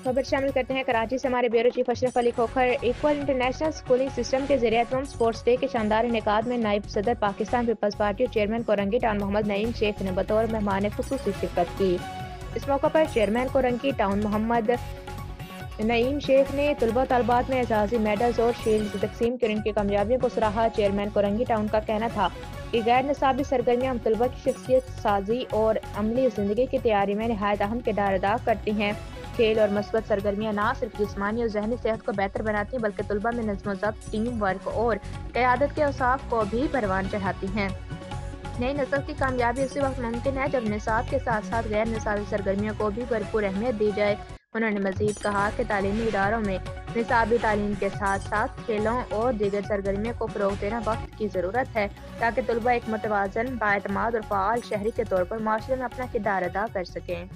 खबर शामिल करते हैं। कराची से हमारे bureau chief Ashraf Ali Khokhar equal international schooling system के ज़रिए स्पोर्ट्स डे के शानदार इनेकाद में नायब सदर पाकिस्तान पीपल्स पार्टी और चेयरमैन कोरंगी टाउन मोहम्मद नईम शेख ने बतौर मेहमान खुसूसी शिरकत की। इस मौके पर चेयरमैन कोरंगी टाउन मोहम्मद नईम शेख ने तलबा तलबात में एजाजी मेडल्स और शील्ड तकसीम कर इनकी कामयाबियों को सराहा। चेयरमैन कोरंगी टाउन का कहना था कि गैर निसाबी सरगर्मियाँ हम तलबा की शख्सियत साजी और अमली ज़िंदगी की तैयारी में नहायत अहम किरदार अदा करती हैं। खेल और मस्बत सरगर्मियाँ ना सिर्फ जिस्मानी और जहनी सेहत को बेहतर बनाती हैं बल्कि तलबा में नज़्म ज़ब्त, टीम वर्क और क़यादत के औसाफ को भी परवान चढ़ाती हैं। नई नस्ल की कामयाबी उसी वक्त मुमकिन है जब निसाब के साथ साथ गैर निसाबी सरगर्मियों को भी भरपूर अहमियत दी जाए। उन्होंने मजीद कहा कि तालीमी इदारों में निसाबी तालीम के साथ साथ खेलों और दीगर सरगर्मियों को फ़रोग़ देना वक्त की ज़रूरत है ताकि तलबा एक मुतवाज़न, बाएतमाद और फ़आल शहरी के तौर पर माशरे में अपना किरदार अदा कर सकें।